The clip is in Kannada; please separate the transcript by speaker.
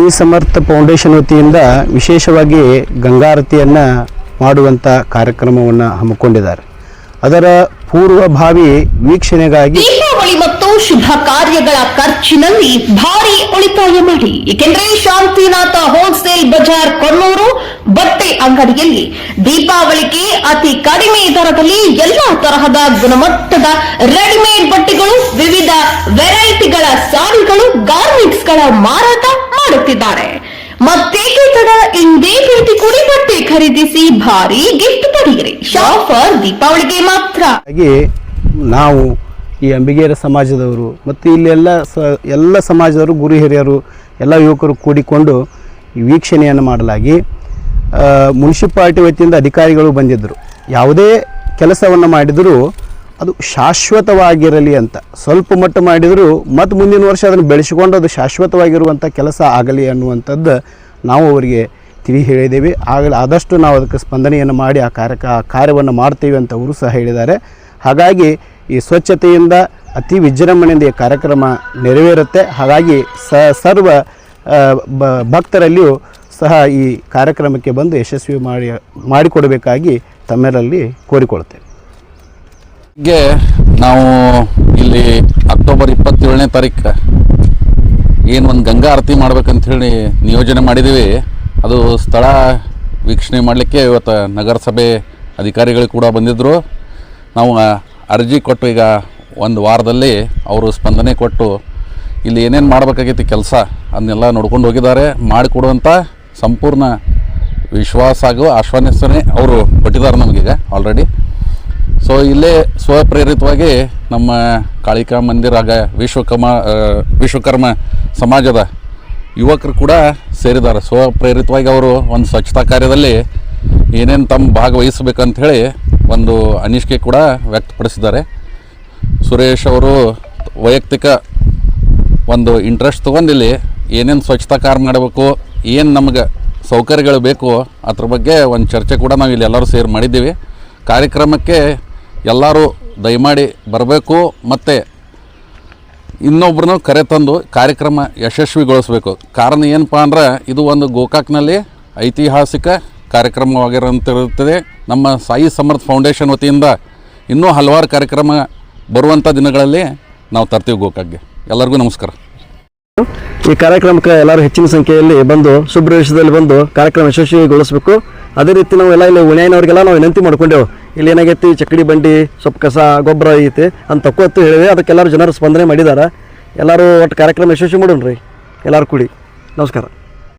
Speaker 1: ಈ ಸಮರ್ಥ ಫೌಂಡೇಶನ್ ವತಿಯಿಂದ ವಿಶೇಷವಾಗಿ ಗಂಗಾರತಿಯನ್ನು ಮಾಡುವಂಥ ಕಾರ್ಯಕ್ರಮವನ್ನು ಹಮ್ಮಿಕೊಂಡಿದ್ದಾರೆ. ಅದರ ಪೂರ್ವಭಾವಿ ವೀಕ್ಷಣೆಗಾಗಿ
Speaker 2: ದೀಪಾವಳಿ ಮತ್ತು ಶುಭ ಕಾರ್ಯಗಳ ಖರ್ಚಿನಲ್ಲಿ ಭಾರಿ ಉಳಿತಾಯ ಮಾಡಿ. ಏಕೆಂದರೆ ಶಾಂತಿನಾಥ ಹೋಲ್ಸೇಲ್ ಬಜಾರ್ ಕೊಣ್ಣೂರು ಬಟ್ಟೆ ಅಂಗಡಿಯಲ್ಲಿ ದೀಪಾವಳಿಗೆ ಅತಿ ಕಡಿಮೆ ದರದಲ್ಲಿ ಎಲ್ಲಾ ತರಹದ ಗುಣಮಟ್ಟದ ರೆಡಿಮೇಡ್ ಬಟ್ಟೆಗಳು, ವಿವಿಧ ವೆರೈಟಿಗಳ ಸಾರಿಗಳು, ಗಾರ್ಮೆಂಟ್ಸ್ ಗಳ ಮಾರಾಟ ಮಾಡುತ್ತಿದ್ದಾರೆ. ಮತ್ತೇಕೆ ತಡ, ಇಂದೇ ಭೇಟಿ ಕೊಡಿ, ಬಟ್ಟೆ ಖರೀದಿಸಿ, ಭಾರಿ ಗಿಫ್ಟ್ ಪಡೆಯಿರಿ. ಶಾಫರ್ ದೀಪಾವಳಿಗೆ ಮಾತ್ರ.
Speaker 1: ನಾವು ಈ ಅಂಬಿಗೇರ ಸಮಾಜದವರು ಮತ್ತು ಇಲ್ಲಿ ಎಲ್ಲ ಸಮಾಜದವರು, ಗುರು ಹಿರಿಯರು, ಎಲ್ಲ ಯುವಕರು ಕೂಡಿಕೊಂಡು ಈ ವೀಕ್ಷಣೆಯನ್ನು ಮಾಡಲಾಗಿ ಮುನ್ಸಿಪಾಲ್ಟಿ ವತಿಯಿಂದ ಅಧಿಕಾರಿಗಳು ಬಂದಿದ್ದರು. ಯಾವುದೇ ಕೆಲಸವನ್ನು ಮಾಡಿದರೂ ಅದು ಶಾಶ್ವತವಾಗಿರಲಿ ಅಂತ, ಸ್ವಲ್ಪ ಮಟ್ಟ ಮಾಡಿದರೂ ಮತ್ತು ಮುಂದಿನ ವರ್ಷ ಅದನ್ನು ಬೆಳೆಸಿಕೊಂಡು ಅದು ಶಾಶ್ವತವಾಗಿರುವಂಥ ಕೆಲಸ ಆಗಲಿ ಅನ್ನುವಂಥದ್ದು ನಾವು ಅವರಿಗೆ ತಿಳಿ ಹೇಳಿದ್ದೇವೆ. ಆದಷ್ಟು ನಾವು ಅದಕ್ಕೆ ಸ್ಪಂದನೆಯನ್ನು ಮಾಡಿ ಆ ಕಾರ್ಯವನ್ನು ಮಾಡ್ತೀವಿ ಅಂತ ಅವರು ಸಹ ಹೇಳಿದ್ದಾರೆ. ಹಾಗಾಗಿ ಈ ಸ್ವಚ್ಛತೆಯಿಂದ ಅತಿ ವಿಜೃಂಭಣೆಯಿಂದ ಈ ಕಾರ್ಯಕ್ರಮ ನೆರವೇರುತ್ತೆ. ಹಾಗಾಗಿ ಸರ್ವ ಭಕ್ತರಲ್ಲಿಯೂ ಸಹ ಈ ಕಾರ್ಯಕ್ರಮಕ್ಕೆ ಬಂದು ಯಶಸ್ವಿ ಮಾಡಿಕೊಡಬೇಕಾಗಿ ತಮ್ಮೆಲ್ಲರಲ್ಲಿ ಕೋರಿಕೊಳ್ಳುತ್ತೇವೆ.
Speaker 3: ನಾವು ಇಲ್ಲಿ ಅಕ್ಟೋಬರ್ 27ನೇ ತಾರೀಕು ಏನು ಒಂದು ಗಂಗಾ ಆರತಿ ಮಾಡ್ಬೇಕಂತ ಹೇಳಿ ನಿಯೋಜನೆ ಮಾಡಿದ್ದೀವಿ. ಅದು ಸ್ಥಳ ವೀಕ್ಷಣೆ ಮಾಡಲಿಕ್ಕೆ ಇವತ್ತು ನಗರಸಭೆ ಅಧಿಕಾರಿಗಳು ಕೂಡ ಬಂದಿದ್ದರು. ನಾವು ಅರ್ಜಿ ಕೊಟ್ಟು ಈಗ ಒಂದು ವಾರದಲ್ಲಿ ಅವರು ಸ್ಪಂದನೆ ಕೊಟ್ಟು ಇಲ್ಲಿ ಏನೇನು ಮಾಡಬೇಕಾಗೈತಿ ಕೆಲಸ ಅದನ್ನೆಲ್ಲ ನೋಡ್ಕೊಂಡು ಹೋಗಿದ್ದಾರೆ. ಮಾಡಿಕೊಡುವಂಥ ಸಂಪೂರ್ಣ ವಿಶ್ವಾಸ ಹಾಗೂ ಆಶ್ವಾಸನೆ ಅವರು ಕೊಟ್ಟಿದ್ದಾರೆ ನಮಗೀಗ ಆಲ್ರೆಡಿ. ಸೊ ಇಲ್ಲೇ ಸ್ವಪ್ರೇರಿತವಾಗಿ ನಮ್ಮ ಕಾಳಿಕಾ ಮಂದಿರ ಆಗ ವಿಶ್ವಕರ್ಮ ಸಮಾಜದ ಯುವಕರು ಕೂಡ ಸೇರಿದ್ದಾರೆ. ಸ್ವಪ್ರೇರಿತವಾಗಿ ಅವರು ಒಂದು ಸ್ವಚ್ಛತಾ ಕಾರ್ಯದಲ್ಲಿ ಏನೇನು ತಮ್ಮ ಭಾಗವಹಿಸಬೇಕಂತ ಹೇಳಿ ಒಂದು ಅನಿಸಿಕೆ ಕೂಡ ವ್ಯಕ್ತಪಡಿಸಿದ್ದಾರೆ. ಸುರೇಶ್ ಅವರು ವೈಯಕ್ತಿಕ ಒಂದು ಇಂಟ್ರೆಸ್ಟ್ ತೊಗೊಂಡಿಲ್ಲಿ ಏನೇನು ಸ್ವಚ್ಛತಾ ಕಾರ್ಯ ಮಾಡಬೇಕು, ಏನು ನಮಗೆ ಸೌಕರ್ಯಗಳು ಬೇಕು ಅದ್ರ ಬಗ್ಗೆ ಒಂದು ಚರ್ಚೆ ಕೂಡ ನಾವು ಇಲ್ಲಿ ಎಲ್ಲರೂ ಸೇರಿ ಮಾಡಿದ್ದೀವಿ. ಕಾರ್ಯಕ್ರಮಕ್ಕೆ ಎಲ್ಲರೂ ದಯಮಾಡಿ ಬರಬೇಕು ಮತ್ತು ಇನ್ನೊಬ್ಬರನ್ನು ಕರೆ ತಂದು ಕಾರ್ಯಕ್ರಮ ಯಶಸ್ವಿಗೊಳಿಸಬೇಕು. ಕಾರಣ ಏನಪ್ಪ ಅಂದ್ರೆ ಇದು ಒಂದು ಗೋಕಾಕ್ನಲ್ಲಿ ಐತಿಹಾಸಿಕ ಕಾರ್ಯಕ್ರಮವಾಗಿರುತ್ತದೆ. ನಮ್ಮ ಸಾಯಿ ಸಮರ್ಥ ಫೌಂಡೇಶನ್ ವತಿಯಿಂದ ಇನ್ನೂ ಹಲವಾರು ಕಾರ್ಯಕ್ರಮ ಬರುವಂಥ ದಿನಗಳಲ್ಲಿ ನಾವು ತರ್ತೀವಿ ಗೋಕಾಕ್ಗೆ. ಎಲ್ಲರಿಗೂ ನಮಸ್ಕಾರ.
Speaker 1: ಈ ಕಾರ್ಯಕ್ರಮಕ್ಕೆ ಎಲ್ಲರೂ ಹೆಚ್ಚಿನ ಸಂಖ್ಯೆಯಲ್ಲಿ ಬಂದು ಶುಭ್ರವೇಶದಲ್ಲಿ ಬಂದು ಕಾರ್ಯಕ್ರಮ ಯಶಸ್ವಿಗೊಳಿಸಬೇಕು. ಅದೇ ರೀತಿ ನಾವು ಎಲ್ಲ ಇಲ್ಲಿ ಉಣ್ಯಾಯಿನವ್ರಿಗೆಲ್ಲ ನಾವು ವಿನಂತಿ ಮಾಡ್ಕೊಂಡೆವು. ಇಲ್ಲಿ ಏನಾಗೈತಿ, ಚಕ್ಕಡಿ ಬಂಡಿ, ಸ್ವಲ್ಪ ಕಸ, ಗೊಬ್ಬರ ಐತಿ ಅಂತ ತಕ್ಕೊತ್ತು ಹೇಳಿವೆ. ಅದಕ್ಕೆಲ್ಲರೂ ಜನರು ಸ್ಪಂದನೆ ಮಾಡಿದ್ದಾರೆ. ಎಲ್ಲರೂ ಒಟ್ಟು ಕಾರ್ಯಕ್ರಮ ಯಶಸ್ವಿ ಮಾಡೋಣ ರೀ, ಎಲ್ಲರೂ ಕೂಡಿ. ನಮಸ್ಕಾರ.